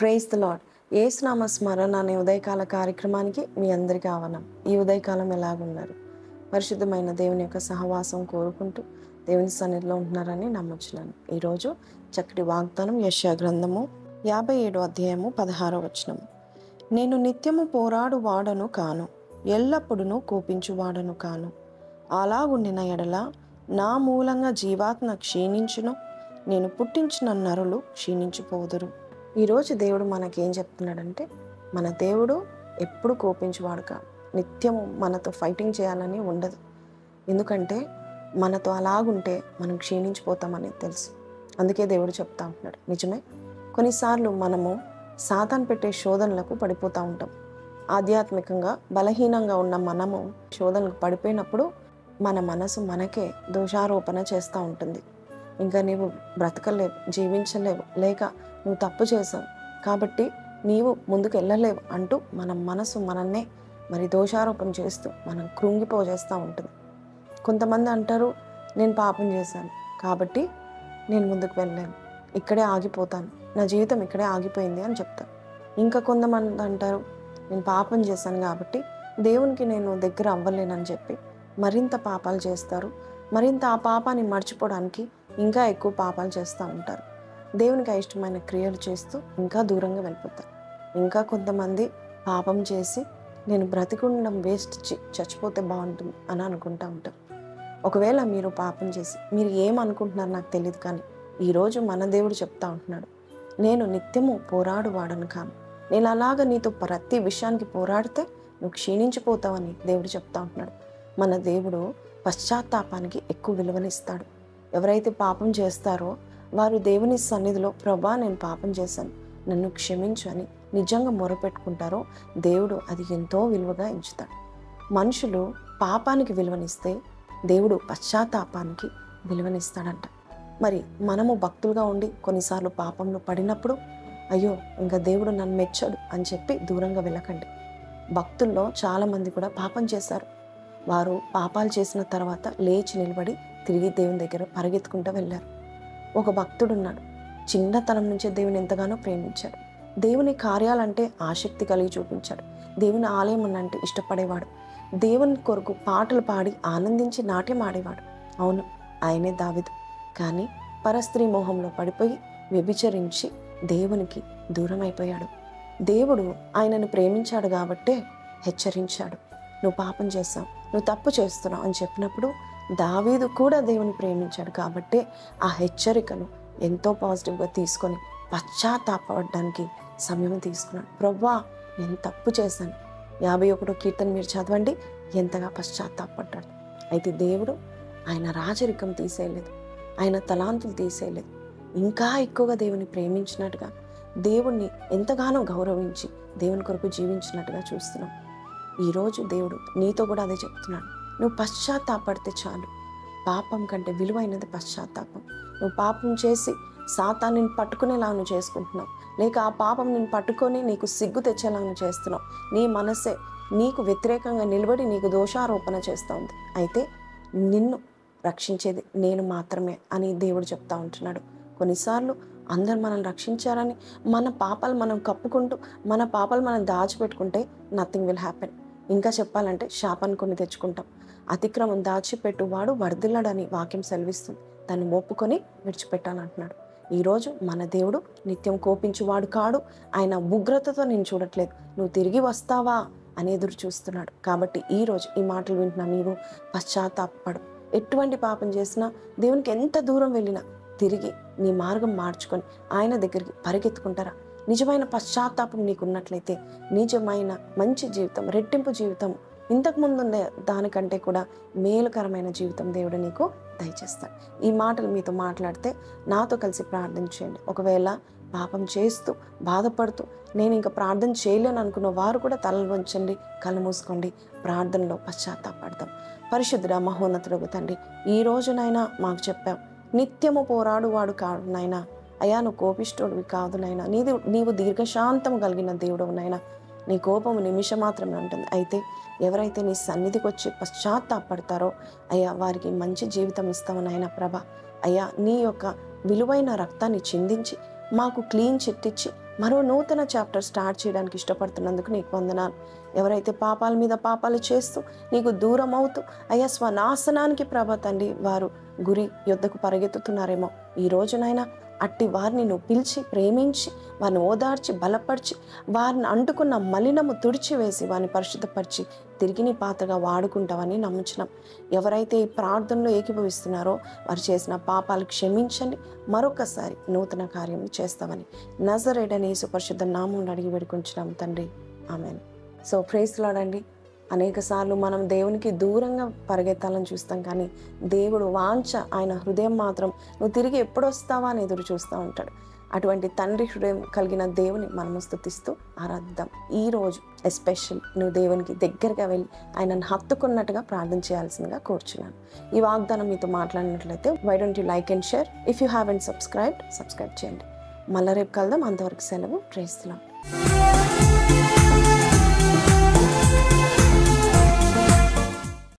Praise the lord. యేసునామ స్మరణ అనే ఉదయకాల కార్యక్రమానికి మీ అందరికీ ఆహ్వానం. ఈ ఉదయకాలం ఎలాగున్నారు? పరిశుద్ధమైన దేవుని యొక్క సహవాసం కోరుకుంటూ దేవుని సన్నిధిలో ఉంటున్నారని నమ్ముచున్నాను. ఈరోజు చక్కటి వాగ్దానం యెషయా గ్రంథము 57 అధ్యాయము 16 వచనము. నేను నిత్యము పోరాడు వాడను కాను, ఎల్లప్పుడూ కోపించు వాడను కాను. అలాగుండిన ఎడల నా మూలంగా జీవాత్మ క్షీణించును, నేను పుట్టించిన నరులు క్షీణించిపోదురు. ఈరోజు దేవుడు మనకేం చెప్తున్నాడంటే, మన దేవుడు ఎప్పుడు కోపించేవాడు కాదు. నిత్యము మనతో ఫైటింగ్ చేయాలని ఉండదు. ఎందుకంటే మనతో అలాగుంటే మనం క్షీణించిపోతామని తెలుసు. అందుకే దేవుడు చెప్తా ఉంటున్నాడు. నిజమే, కొన్నిసార్లు మనము సాతాను పెట్టే శోధనలకు పడిపోతూ ఉంటాం. ఆధ్యాత్మికంగా బలహీనంగా ఉన్న మనము శోధనలకు పడిపోయినప్పుడు మన మనసు మనకే దోషారోపణ చేస్తూ ఉంటుంది. ఇంకా నీవు బ్రతకలేవు, జీవించలేవు, లేక నువ్వు తప్పు చేసావు కాబట్టి నీవు ముందుకు వెళ్ళలేవు అంటూ మన మనసు మనన్నే మరి దోషారోపణ చేస్తూ మనం కృంగిపోజేస్తూ ఉంటుంది. కొంతమంది అంటారు, నేను పాపం చేశాను కాబట్టి నేను ముందుకు వెళ్ళలేను, ఇక్కడే ఆగిపోతాను, నా జీవితం ఇక్కడే ఆగిపోయింది అని చెప్తారు. ఇంకా కొంతమంది అంటారు, నేను పాపం చేశాను కాబట్టి దేవునికి నేను దగ్గర అవ్వలేనని చెప్పి మరింత పాపాలు చేస్తారు. మరింత ఆ పాపాన్ని మర్చిపోవడానికి ఇంకా ఎక్కువ పాపాలు చేస్తూ ఉంటారు. దేవునికి ఇష్టమైన క్రియలు చేస్తూ ఇంకా దూరంగా వెళ్ళిపోతారు. ఇంకా కొంతమంది పాపం చేసి నేను బ్రతికుండడం వేస్ట్, చచ్చిపోతే బాగుంటుంది అని అనుకుంటూ ఉంటారు. ఒకవేళ మీరు పాపం చేసి మీరు ఏమనుకుంటున్నారు నాకు తెలియదు, కానీ ఈరోజు మన దేవుడు చెప్తా ఉంటున్నాడు, నేను నిత్యము పోరాడు వాడను కాను. నేను అలాగ నీతో ప్రతి విషయానికి పోరాడితే నువ్వు క్షీణించిపోతావని దేవుడు చెప్తా ఉంటున్నాడు. మన దేవుడు పశ్చాత్తాపానికి ఎక్కువ విలువనిస్తాడు. ఎవరైతే పాపం చేస్తారో వారు దేవుని సన్నిధిలో, ప్రభా నేను పాపం చేశాను, నన్ను క్షమించు అని నిజంగా మొరపెట్టుకుంటారో దేవుడు అది ఎంతో విలువగా ఎంచుతాడు. మనుషులు పాపానికి విలువనిస్తే దేవుడు పశ్చాత్తాపానికి విలువనిస్తాడంట. మరి మనము భక్తులుగా ఉండి కొన్నిసార్లు పాపంలో పడినప్పుడు అయ్యో ఇంకా దేవుడు నన్ను మెచ్చాడు అని చెప్పి దూరంగా వెళ్ళకండి. భక్తుల్లో చాలామంది కూడా పాపం చేశారు. వారు పాపాలు చేసిన తర్వాత లేచి నిలబడి తిరిగి దేవుని దగ్గర పరిగెత్తుకుంటూ వెళ్ళారు. ఒక భక్తుడున్నాడు, చిన్నతనం నుంచే దేవుని ఎంతగానో ప్రేమించాడు. దేవుని కార్యాలంటే ఆసక్తి కలిగి చూపించాడు. దేవుని ఆలయం అంటే ఇష్టపడేవాడు. దేవుని కొరకు పాటలు పాడి ఆనందించి నాట్యం ఆడేవాడు. అవును, ఆయనే దావీదు. కానీ పరస్త్రీ మోహంలో పడిపోయి వ్యభిచరించి దేవునికి దూరం అయిపోయాడు. దేవుడు ఆయనను ప్రేమించాడు కాబట్టే హెచ్చరించాడు. నువ్వు పాపం చేస్తావు, నువ్వు తప్పు చేస్తున్నావు అని చెప్పినప్పుడు దావీదు కూడా దేవుని ప్రేమించాడు కాబట్టే ఆ హెచ్చరికను ఎంతో పాజిటివ్గా తీసుకొని పశ్చాత్తాపడడానికి సమయం తీసుకున్నాడు. ప్రభువా నేను తప్పు చేశాను, 51వ కీర్తన మీరు చదవండి, ఎంతగా పశ్చాత్తాపడ్డాడు. అయితే దేవుడు ఆయన రాజరికం తీసేయలేదు, ఆయన తలాంతులు తీసేయలేదు. ఇంకా ఎక్కువగా దేవుని ప్రేమించినట్టుగా, దేవుణ్ణి ఎంతగానో గౌరవించి దేవుని కొరకు జీవించినట్టుగా చూస్తున్నాం. ఈరోజు దేవుడు నీతో కూడా అదే చెప్తున్నాడు. నువ్వు పశ్చాత్తాపడితే చాలు. పాపం కంటే విలువైనది పశ్చాత్తాపం. నువ్వు పాపం చేసి సాతాన్ని పట్టుకునేలా నువ్వు చేసుకుంటున్నావు, లేక ఆ పాపం నేను పట్టుకొని నీకు సిగ్గు తెచ్చేలా నువ్వు చేస్తున్నావు. నీ మనసే నీకు వ్యతిరేకంగా నిలబడి నీకు దోషారోపణ చేస్తూ ఉంది. అయితే నిన్ను రక్షించేది నేను మాత్రమే అని దేవుడు చెప్తా ఉంటున్నాడు. కొన్నిసార్లు అందరు మనల్ని రక్షించారని మన పాపాలు మనం కప్పుకుంటూ మన పాపాలు మనం దాచిపెట్టుకుంటే నథింగ్ విల్ హ్యాపెన్. ఇంకా చెప్పాలంటే శాపాన్ని కొన్ని తెచ్చుకుంటాం. అతిక్రమం దాచిపెట్టువాడు వర్ధిల్లడని వాక్యం సెలవిస్తుంది. దాన్ని ఒప్పుకొని విడిచిపెట్టాలంటున్నాడు. ఈరోజు మన దేవుడు నిత్యం కోపించువాడు కాడు. ఆయన ఉగ్రతతో నేను చూడట్లేదు, నువ్వు తిరిగి వస్తావా అని ఎదురు చూస్తున్నాడు. కాబట్టి ఈరోజు ఈ మాటలు వింటున్నా నీవు పశ్చాత్తాపడు. ఎటువంటి పాపం చేసినా, దేవునికి ఎంత దూరం వెళ్ళినా తిరిగి నీ మార్గం మార్చుకొని ఆయన దగ్గరికి పరిగెత్తుకుంటారా. నిజమైన పశ్చాత్తాపం నీకున్నట్లయితే నిజమైన మంచి జీవితం, రెట్టింపు జీవితం, ఇంతకుముందు ఉండే దానికంటే కూడా మేలుకరమైన జీవితం దేవుడు నీకు దయచేస్తాడు. ఈ మాటలు మీతో మాట్లాడితే నాతో కలిసి ప్రార్థన చేయండి. ఒకవేళ పాపం చేస్తూ బాధపడుతూ నేను ఇంకా ప్రార్థన చేయలేను అనుకున్న వారు కూడా తలలు వంచండి, కళ్ళు మూసుకోండి, ప్రార్థనలో పశ్చాత్తాపడదాం. పరిశుద్ధుడా మహోన్నతుడు తండ్రి, ఈ రోజునైనా మాకు చెప్పావు, నిత్యము పోరాడు వాడు కాడు నాయనా. అయ్యా నువ్వు కోపిష్ఠుడివి కాదు నాయనా, నీవు దీర్ఘశాంతం కలిగిన దేవుడు నాయనా. నీ కోపము నిమిషం మాత్రమే ఉంటుంది. అయితే ఎవరైతే నీ సన్నిధికి వచ్చి పశ్చాత్తాపడతారో అయ్యా వారికి మంచి జీవితం ఇస్తావు నాయనా. ప్రభా అయ్యా నీ యొక్క విలువైన రక్తాన్ని చిందించి మాకు క్లీన్ చిట్ ఇచ్చి మరో నూతన చాప్టర్ స్టార్ట్ చేయడానికి ఇష్టపడుతున్నందుకు నీకు వందనాలు. ఎవరైతే పాపాల మీద పాపాలు చేస్తూ నీకు దూరం అవుతూ అయ్యా స్వనాశనానికి ప్రభా తండ్రి వారు గురి యుద్ధకు పరిగెత్తుతున్నారేమో, ఈ రోజునైనా అట్టి వారిని నువ్వు పిలిచి ప్రేమించి వారిని ఓదార్చి బలపరిచి వారిని అంటుకున్న మలినము తుడిచివేసి వారిని పరిశుద్ధపరిచి తిరిగి నీ పాత్రగా వాడుకుంటావని నమ్ముచున్నాం. ఎవరైతే ఈ ప్రార్థనలో ఏకీభవిస్తున్నారో వారు చేసిన పాపాలు క్షమించండి, మరొకసారి నూతన కార్యం చేస్తామని నజరేయుడైన యేసు పరిశుద్ధ నామమున అడిగి వేడుకొంచున్నాం తండ్రి, ఆమేన్. సో ప్రైజ్ ది లార్డ్ అండి. అనేక సార్లు మనం దేవునికి దూరంగా పరిగెత్తాలని చూస్తాం, కానీ దేవుడు వాంఛ, ఆయన హృదయం మాత్రం నువ్వు తిరిగి ఎప్పుడు వస్తావా అని ఎదురు చూస్తూ ఉంటాడు. అటువంటి తండ్రి హృదయం కలిగిన దేవుని మనము స్తుతిస్తూ ఆరాధిద్దాం. ఈరోజు ఎస్పెషల్ నువ్వు దేవునికి దగ్గరగా వెళ్ళి ఆయనను హత్తుకున్నట్టుగా ప్రార్థన చేయాల్సిందిగా కోరుచున్నాను. ఈ వాగ్దానం మీతో మాట్లాడినట్లయితే why don't you like and share. If you haven't subscribe చేయండి. మళ్ళీ రేపు కలుద్దాం. అంతవరకు సెలవు. Praise the lord.